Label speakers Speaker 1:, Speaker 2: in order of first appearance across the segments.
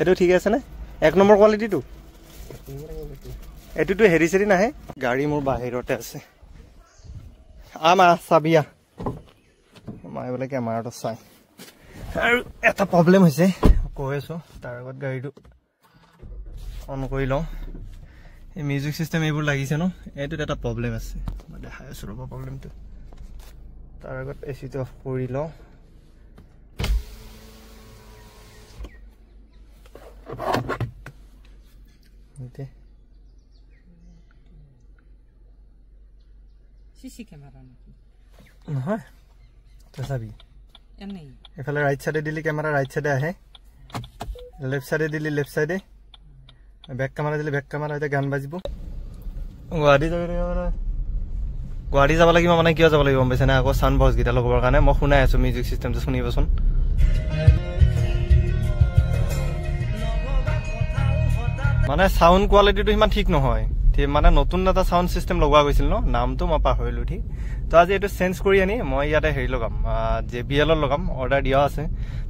Speaker 1: এইটো ঠিক আছে নে? এক নম্বৰ কোৱালিটিটো এইটোতো হেৰি চেৰি নাহে। গাড়ী মোৰ বাহিৰতে আছে। আমা চাবিয়া মই বোলে কেমেৰাটো চাই। আৰু এটা প্ৰব্লেম হৈছে কৈ আছোঁ, তাৰ আগত গাড়ীটো অন কৰি লওঁ। এই মিউজিক চিষ্টেম এইবোৰ লাগিছে ন, এইটোত এটা প্ৰব্লেম আছে, মই দেখাই আছোঁ ৰ'ব প্ৰব্লেমটো। তাৰ আগত এচিটো অফ কৰি লওঁ। নহয় তই চাবি, এইফালে ৰাইট চাইডে দিলি কেমেৰা ৰাইট চাইডে আহে, লেফ্ট চাইডে দিলি লেফ্ট চাইডে, বেক কেমেৰা দিলি বেক কেমেৰা, এতিয়া গান বাজিব। গুৱাহাটী যাব লাগিব মানে কিয় যাব লাগিব গম পাইছে নে? আকৌ চাউণ্ড বক্সকেইটা লগাবৰ কাৰণে মই শুনাই আছোঁ মিউজিক চিষ্টেমটো, শুনিবচোন। মানে চাউণ্ড কোৱালিটিটো সিমান ঠিক নহয়, মানে নতুন এটা চাউণ্ড চিষ্টেম লগোৱা গৈছিল ন, নামটো মই পাহৰিলোঁ ঠিক। তো আজি এইটো চেঞ্জ কৰি আনি মই ইয়াতে হেৰি লগাম, JBL লগাম, অৰ্ডাৰ দিয়া আছে।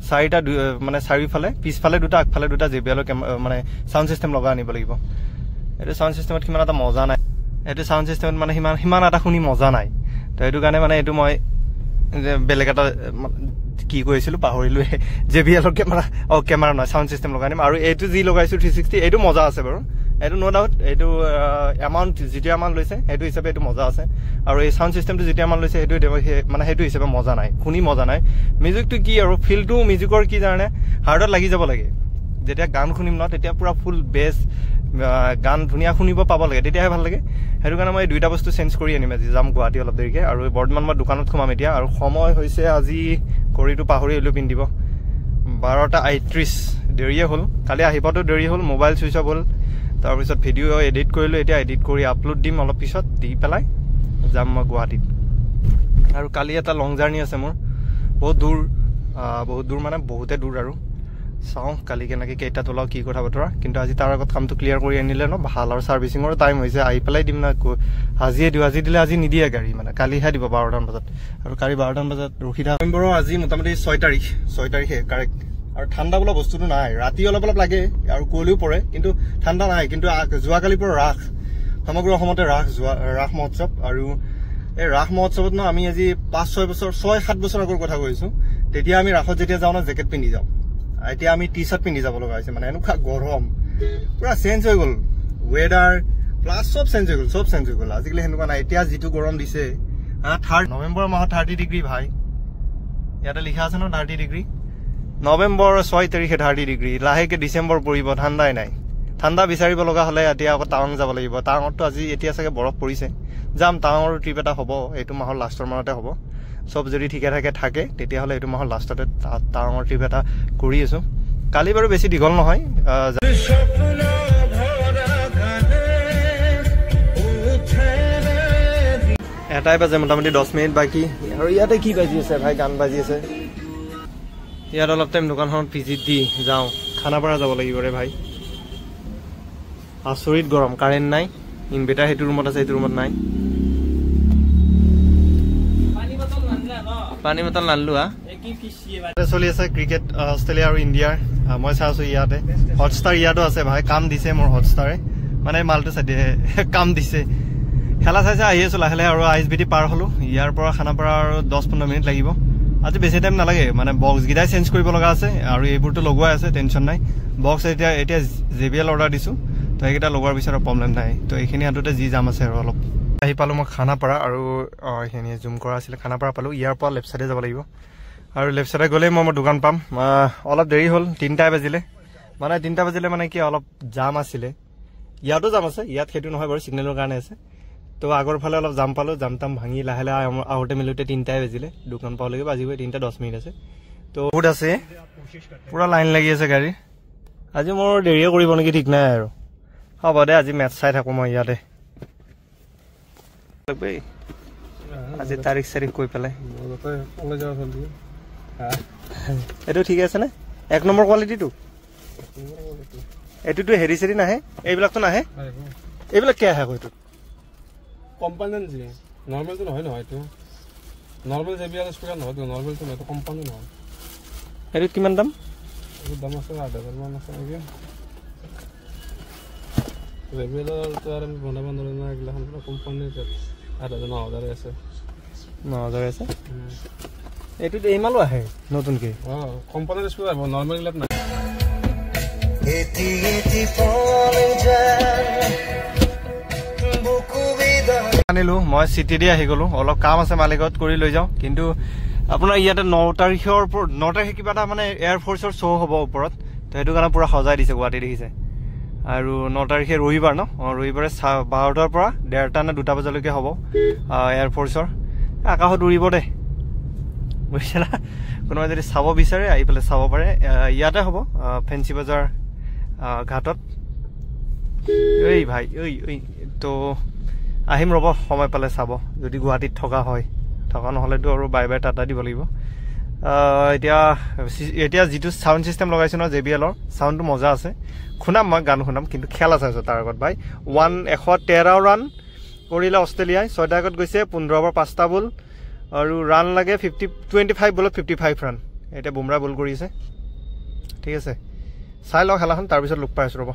Speaker 1: চাৰিটা মানে চাৰিওফালে, পিছফালে দুটা আগফালে দুটা JBL মানে চাউণ্ড চিষ্টেম লগাই আনিব লাগিব। এইটো চাউণ্ড চিষ্টেমত সিমান এটা মজা নাই, এইটো চাউণ্ড চিষ্টেমত মানে সিমান এটা শুনি মজা নাই। তো সেইটো কাৰণে মানে এইটো মই বেলেগ এটা কি কৈছিলোঁ পাহৰিলোঁ, JBL কেমেৰা নহয় চাউণ্ড চিষ্টেম লগাই আনিম। আৰু এইটো যি লগাইছোঁ 360 এইটো মজা আছে বাৰু, এইটো ন' ডাউট। এইটো এমাউণ্ট যিটো এমাউণ্ট লৈছে সেইটো হিচাপে এইটো মজা আছে। আৰু এই চাউণ্ড চিষ্টেমটো যিটো এমাউণ্ট লৈছে সেইটো মানে সেইটো হিচাপে মজা নাই, শুনি মজা নাই। মিউজিকটো কি আৰু ফিলটো মিউজিকৰ কি জানে, হাৰ্টত লাগি যাব লাগে। যেতিয়া গান শুনিম ন তেতিয়া পুৰা ফুল বেছ গান ধুনীয়া শুনিব পাব লাগে, তেতিয়াহে ভাল লাগে। সেইটো কাৰণে মই এই দুইটা বস্তু চেঞ্জ কৰি আনিম আজি, যাম গুৱাহাটী অলপ দেৰিকৈ। আৰু বৰ্তমান মই দোকানত সোমাম এতিয়া, আৰু সময় হৈছে আজি ঘড়ীটো পাহৰি আহিলোঁ পিন্ধিব, 12:38 দেৰিয়ে হ'ল। কালি আহিবতো দেৰি হ'ল, মোবাইল চুইচ অফ হ'ল। তাৰপিছত ভিডিঅ' এডিট কৰিলোঁ, এতিয়া এডিট কৰি আপলোড দিম অলপ পিছত, দি পেলাই যাম মই গুৱাহাটীত। আৰু কালি এটা লং জাৰ্ণি আছে মোৰ, বহুত দূৰ মানে বহুতে দূৰ। আৰু চাওঁ কালি কেনেকৈ কেইটাত ওলাওঁ, কি কথা বতৰা। কিন্তু আজি তাৰ আগত কামটো ক্লিয়াৰ কৰি আনিলে ন ভাল। আৰু ছাৰ্ভিচিঙৰো টাইম হৈছে, আহি পেলাই দিম না, আজিয়ে দিওঁ। আজি দিলে আজি নিদিয়ে গাড়ী, মানে কালিহে দিব 12টামান বজাত। আৰু কালি 12টামান বজাত ৰখি থাক। নৱেম্বৰৰ আজি মোটামুটি 6 তাৰিখে কাৰেক্ট। আৰু ঠাণ্ডা বোলা বস্তুটো নাই, ৰাতি অলপ অলপ লাগে আৰু কুঁৱলীও পৰে, কিন্তু ঠাণ্ডা নাই। কিন্তু যোৱাকালিৰ পৰা ৰাস, সমগ্ৰ অসমতে ৰাস মহোৎসৱ। আৰু এই ৰাস মহোৎসৱত ন আমি আজি 6-7 বছৰ আগৰ কথা কৈছোঁ। তেতিয়া আমি ৰাসত যেতিয়া যাওঁ ন জেকেট পিন্ধি যাওঁ, এতিয়া আমি টি-চাৰ্ট পিন্ধি যাব লগা হৈছে। মানে এনেকুৱা গৰম, পুৰা চেঞ্জ হৈ গ'ল ৱেডাৰ, প্লাছ চব চেঞ্জ হৈ গ'ল। আজিকালি সেনেকুৱা নাই। এতিয়া যিটো গৰম দিছে, নৱেম্বৰ মাহত 30 ডিগ্ৰী ভাই, ইয়াতে লিখা আছে ন 30 ডিগ্ৰী। নৱেম্বৰ 6 তাৰিখে 30 ডিগ্ৰী, লাহেকে ডিচেম্বৰ পৰিব, ঠাণ্ডাই নাই। ঠাণ্ডা বিচাৰিব লগা হ'লে এতিয়া আকৌ টাৱাং যাব লাগিব। টাৱাঙততো আজি এতিয়া চাগে বৰফ পৰিছে, যাম। টাৱাঙৰ ট্ৰিপ এটা হ'ব, এইটো মাহৰ লাষ্টৰ মানতে হ'ব। চব যদি ঠিকে থাকে তেতিয়াহ'লে এইটো মাহৰ লাষ্টতে টাৱাঙৰ ট্ৰিপ এটা কৰি আছোঁ। কালি বাৰু বেছি দীঘল নহয়, এটাই বাজে, মোটামুটি 10 মিনিট বাকী। আৰু ইয়াতে কি বাজি আছে ভাই, গান বাজি আছে। ইয়াত অলপ টাইম দোকানখনত ভিজিট দি যাওঁ, খানাপাৰা যাব লাগিব ৰে ভাই। আচৰিত গৰম, কাৰেণ্ট নাই, ইনভাৰ্টাৰ সেইটো ৰুমত আছে, এইটো ৰুমত নাই। পানী বটল নানিলো চলি আছে ক্ৰিকেট, অষ্ট্ৰেলিয়া আৰু ইণ্ডিয়াৰ। মই চাই আছোঁ ইয়াতে, হটষ্টাৰ ইয়াতো আছে ভাই, কাম দিছে মোৰ হটষ্টাৰে, মানে মালটো চাই কাম দিছে। খেলা চাই আহি আছোঁ লাহে লাহে। আৰু ISBT পাৰ হ'লোঁ, ইয়াৰ পৰা খানাপাৰা আৰু 10-15 মিনিট লাগিব। আজি বেছি টাইম নালাগে, মানে বক্সকেইটাই চেঞ্জ কৰিব লগা আছে, আৰু এইবোৰতো লগোৱাই আছে, টেনশ্যন নাই। বক্স এতিয়া JBL অৰ্ডাৰ দিছোঁ, তো সেইকেইটা লগোৱাৰ পিছত আৰু প্ৰব্লেম নাই। তো এইখিনি হাততে যি যাম আছে আৰু অলপ। আহি পালোঁ মই খানাপাৰা, আৰু এইখিনি জুম কৰা আছিলে, খানাপাৰা পালোঁ। ইয়াৰ পৰা লেফ্ট চাইডে যাব লাগিব, আৰু লেফ্ট চাইডে গ'লেই মই দোকান পাম। অলপ দেৰি হ'ল, 3টা বাজিলে। মানে 3টা বাজিলে মানে কি অলপ জাম আছিলে, ইয়াতো জাম আছে, ইয়াত সেইটো নহয় বাৰু, চিগনেলৰ কাৰণে আছে। তো আগৰ ফালে অলপ জাম পালোঁ, জাম তাম ভাঙি লাহে লাহে আহোঁতে মিলোতে 3টাই বাজিলে। দোকান পাওঁলৈকে বাজিবই 3:10 আছে। তো বহুত আছে, পুৰা লাইন লাগি আছে গাড়ী। আজি মোৰ দেৰিয়ে কৰিব নেকি ঠিক নাই আৰু, হ'ব দে আজি মেটচ চাই থাকোঁ মই ইয়াতে। আজি তাৰিখ কৈ পেলাই এইটো ঠিক আছে নে? 1 নম্বৰ কোৱালিটিটো এইটোতো হেৰি চেৰি নাহে, এইবিলাকতো নাহে, এইবিলাক কিয় আহে আকৌ? এইটো
Speaker 2: কোম্পানী নৰ্মেলটো নহয় এইটো নৰ্মেল JBL স্পিকাৰ নহয়, নৰ্মেলটো নহয়, কোম্পানী নহয়।
Speaker 1: এইটো কিমান দাম?
Speaker 2: দাম আছে 8,000 মান আছে নাকি রেগুলারটো আর আমি বনাব নোৱাৰো না এগলাখন পুৰা কোম্পানীৰ 8,000 9,000 আছে
Speaker 1: 9,000 আছে এইটো এই মালো আহে নতুনকে
Speaker 2: কোম্পানীৰ স্কুল আৰু নরমাল গিলাত না
Speaker 3: এটি এটি পড়ে যায় বুকু বিদা
Speaker 1: আনিলো মই সিটি দি আহি গলো অলপ কাম আছে মালিকত কৰি লৈ যাও কিন্তু আপোনাৰ ইয়াতে 9 তাৰিখে কিবা এটা মানে এয়াৰ ফোৰ্সৰ শো হ'ব ওপৰত তো সেইটো কাৰণে পুৰা সজাই দিছে গুৱাহাটী দেখিছে আৰু 9 তাৰিখে ৰবিবাৰ ন ৰবিবাৰে 12টাৰ পৰা 1:30 নে 2টা বজালৈকে হ'ব এয়াৰ ফোৰ্সৰ আকাশত উৰিব দে বুজিলা কোনোবা যদি চাব বিচাৰে আহি পেলাই চাব পাৰে ইয়াতে হ'ব ফেন্সি বজাৰ ঘাটত এই ভাই এই তো আহিম ৰব সময় পালে চাব যদি গুৱাহাটীত থকা হয় থকা নহলেতো আৰু বাই বাই টাটা দিব লাগিব এতিয়া যিটো সাউন্ড সিস্টেম লগাইছো ন JBL-ৰ সাউন্ডটো মজা আছে শুনাম মই গান শুনাম কিন্তু খেল আছে তাৰ আগত ভাই 113 ৰান কৰিলে অষ্ট্ৰেলিয়াই 6টা আগত গৈছে 15 অভাৰ 5টা বল আৰু ৰান লাগে 25 বলত 55 ৰান এটা বুমৰা বল কৰিছে ঠিক আছে চাই লওক খেলাখন তাৰ পিছত লুক পাই আছো ৰব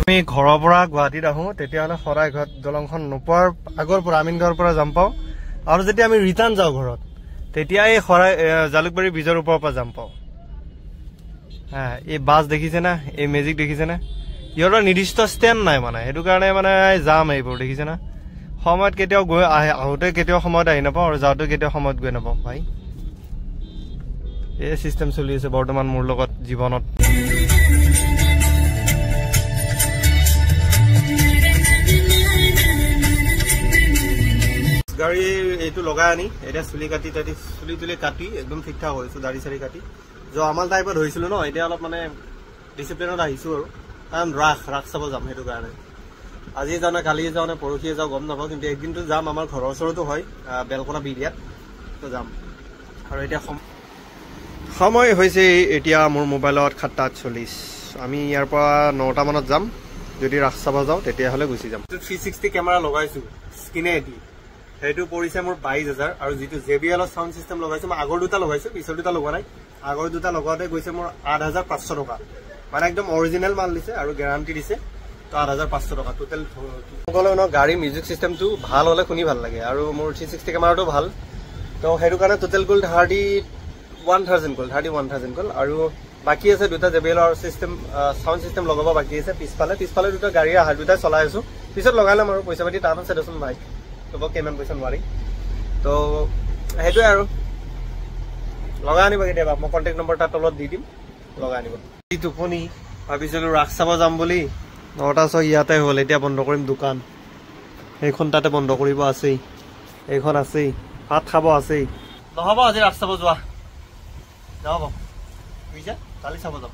Speaker 1: আমি ঘৰৰ পৰা গুৱাহাটীত আহো তেতিয়াহলে সৰাই ঘাট দলংখন নোপোৱাৰ আগৰ পৰা আমিনগাঁৱৰ পৰা যাম পাও আৰু যেতিয়া আমি ৰিটাৰ্ণ যাওঁ ঘৰত তেতিয়া এই সৰাই জালুকবাৰী ব্ৰিজৰ ওপৰৰ পৰা যাম পাও এই বাছ দেখিছে না এই মেজিক দেখিছে না ইহঁতৰ নিৰ্দিষ্ট ষ্টেণ্ড নাই মানে সেইটো কাৰণে মানে যাম এইবোৰ দেখিছে না সময়ত কেতিয়াও গৈ আহোঁতে কেতিয়াও সময়ত আহি নাপাওঁ আৰু যাওঁতে কেতিয়াও সময়ত গৈ নাপাওঁ ভাই এই চিষ্টেম চলি আছে বৰ্তমান মোৰ লগত জীৱনত গাড়ী এইটো লগাই আনি এতিয়া চুলি কাটি একদম ঠিক ঠাক হৈছো দাড়ি চাৰি কাটি আমাল টাইপত হৈছিলো ন এতিয়া অলপ মানে ডিচিপ্লিনত আহিছো আৰু কাৰণ ৰাস চাব যাম সেইটো কাৰণে আজি যাওঁ নে কালি যাওঁ নে পৰহিয়ে যাওঁ গম নাপাওঁ কিন্তু একদিনটো যাম আমাৰ ঘৰৰ ওচৰতো হয় বেলকনা বিৰিয়াত তো যাম আৰু এতিয়া সময় হৈছে এতিয়া মোৰ মোবাইলত 7:40 আমি ইয়াৰ পৰা 9টা মানত যাম যদি ৰাস চাব যাওঁ তেতিয়াহ'লে গুচি যাম 360 কেমেৰা লগাইছো স্ক্ৰিনে এটি সেইটো পৰিছে মোৰ 22,000 আৰু যিটো JBL-ৰ সাউন্ড সিস্টেম লগাইছো মই আগৰ দুটা লগাইছো পিছৰ দুটা লগোৱা নাই আগৰ দুটা লগাওঁতে গৈছে মোৰ 8,500 টকা মানে একদম অৰিজিনেল মাল দিছে আৰু গ্যাৰান্টি দিছে তো 8,500 টকা টোটাল গ'লে ন গাড়ী মিউজিক সিস্টেমটো ভাল হ'লে শুনি ভাল লাগে আৰু মোৰ 360 কেমেৰাটো ভাল তো সেইটো কাৰণে টোটাল গ'ল 31,000 গ'ল আৰু বাকি আছে দুটা JBL-ৰ সিস্টেম সাউন্ড সিস্টেম লগাব বাকি আছে পিছফালে দুটা গাড়ী আহা দুটা চলাই আছো পিছত লগাইলাম আৰু পইচা পাতি টান আছে দেচোন ভাই তো কেমেন পইচা নোৱাৰি তো সেইটোৱে আৰু লগাই আনিব কেতিয়াবা মই কণ্টেক্ট নম্বৰ তাৰ তলত দি দিম লগাই আনিব টোপনি ভাবিছিলো ৰাস চাব যাম বুলি 9টা ছয় ইয়াতে হ'ল এতিয়া বন্ধ কৰিম দোকান এইখন তাতে বন্ধ কৰিব আছেই এইখন আছেই ভাত খাব আছেই নহ'ব আজি ৰাস চাব যোৱা নহ'ব বুজিছা কালি চাব যাম